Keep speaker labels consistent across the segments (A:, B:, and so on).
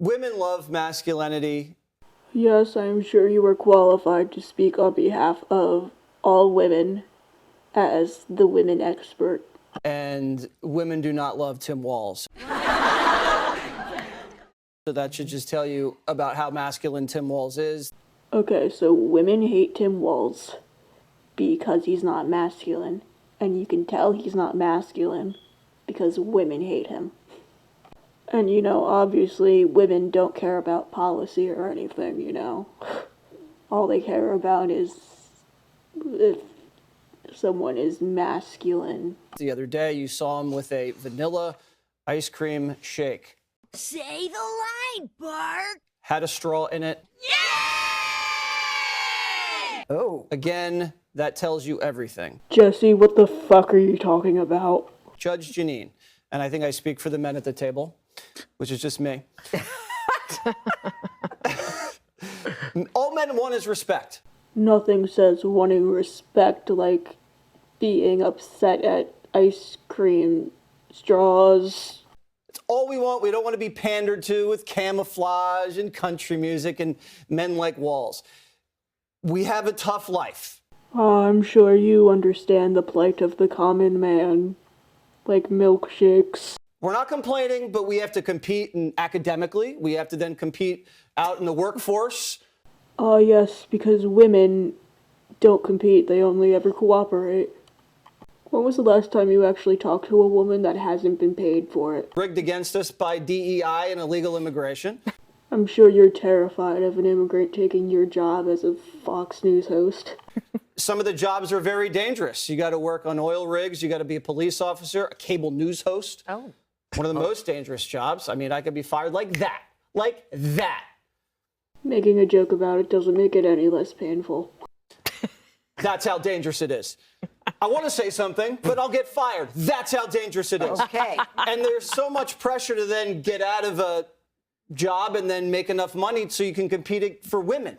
A: Women love masculinity.
B: Yes, I am sure you are qualified to speak on behalf of all women as the women expert.
A: And women do not love Tim Walz. So that should just tell you about how masculine Tim Walz is.
B: Okay, so women hate Tim Walz because he's not masculine. And you can tell he's not masculine because women hate him. And obviously women don't care about policy or anything. All they care about is if someone is masculine.
A: The other day, you saw him with a vanilla ice cream shake.
C: Say the line, Bart.
A: Had a straw in it.
C: Yay!
A: Oh. Again, that tells you everything.
B: Jesse, what the fuck are you talking about?
A: Judge Janine, and I think I speak for the men at the table, which is just me. All men want is respect.
B: Nothing says wanting respect like being upset at ice cream straws.
A: It's all we want. We don't want to be pandered to with camouflage and country music and men like Walz. We have a tough life.
B: I'm sure you understand the plight of the common man. Like milkshakes.
A: We're not complaining, but we have to compete academically. We have to then compete out in the workforce.
B: Yes, because women don't compete. They only ever cooperate. When was the last time you actually talked to a woman that hasn't been paid for it?
A: Rigged against us by DEI and illegal immigration.
B: I'm sure you're terrified of an immigrant taking your job as a Fox News host.
A: Some of the jobs are very dangerous. You got to work on oil rigs. You got to be a police officer, a cable news host.
D: Oh.
A: One of the most dangerous jobs. I mean, I could be fired like that. Like that.
B: Making a joke about it doesn't make it any less painful.
A: That's how dangerous it is. I want to say something, but I'll get fired. That's how dangerous it is.
D: Okay.
A: And there's so much pressure to then get out of a job and then make enough money so you can compete for women.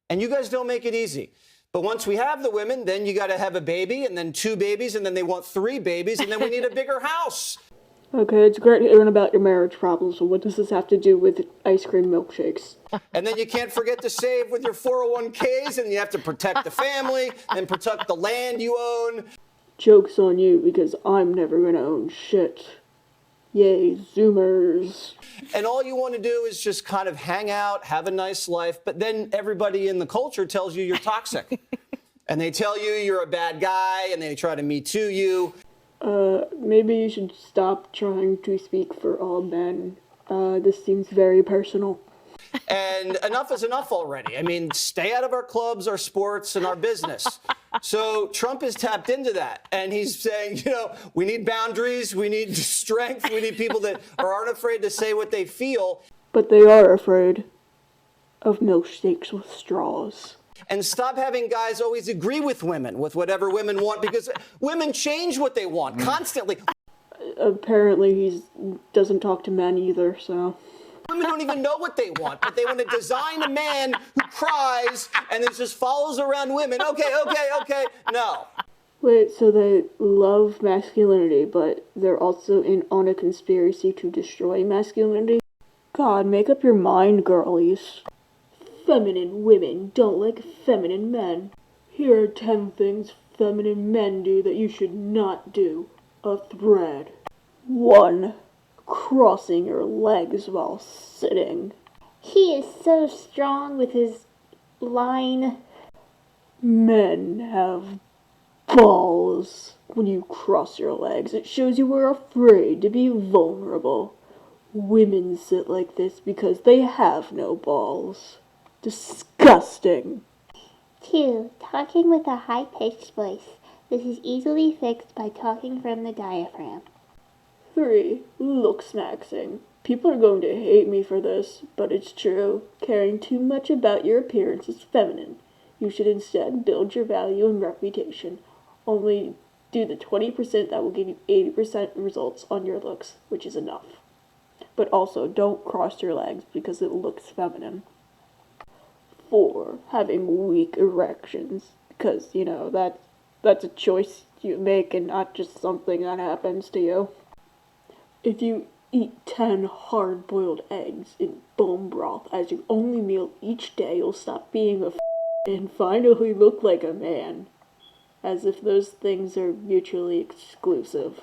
A: And you guys don't make it easy. But once we have the women, then you got to have a baby and then 2 babies and then they want 3 babies and then we need a bigger house.
B: Okay, it's great hearing about your marriage problems, so what does this have to do with ice cream milkshakes?
A: And then you can't forget to save with your 401ks and you have to protect the family and protect the land you own.
B: Joke's on you, because I'm never gonna own shit. Yay, Zoomers.
A: And all you want to do is just kind of hang out, have a nice life, but then everybody in the culture tells you you're toxic. And they tell you you're a bad guy and they try to Me Too you.
B: Maybe you should stop trying to speak for all men. This seems very personal.
A: And enough is enough already. I mean, stay out of our clubs, our sports, and our business. So Trump has tapped into that. And he's saying, we need boundaries, we need strength, we need people that aren't afraid to say what they feel.
B: But they are afraid of milkshakes with straws.
A: And stop having guys always agree with women, with whatever women want, because women change what they want constantly.
B: Apparently he doesn't talk to men either, so...
A: Women don't even know what they want, but they want to design a man who cries and then just follows around women. Okay. No.
B: Wait, so they love masculinity, but they're also in on a conspiracy to destroy masculinity? God, make up your mind, girlies. Feminine women don't like feminine men. Here are 10 things feminine men do that you should not do. A thread. 1. Crossing your legs while sitting.
E: He is so strong with his line.
B: Men have balls. When you cross your legs, it shows you are afraid to be vulnerable. Women sit like this because they have no balls. Disgusting.
E: 2. Talking with a high-pitched voice. This is easily fixed by talking from the diaphragm.
B: 3. Looks maxing. People are going to hate me for this, but it's true. Caring too much about your appearance is feminine. You should instead build your value and reputation. Only do the 20% that will give you 80% results on your looks, which is enough. But also, don't cross your legs because it looks feminine. 4. Having weak erections. Because, that's a choice you make and not just something that happens to you. If you Eat 10 hard-boiled eggs in bone broth as your only meal each day. You'll stop being a and finally look like a man. As if those things are mutually exclusive.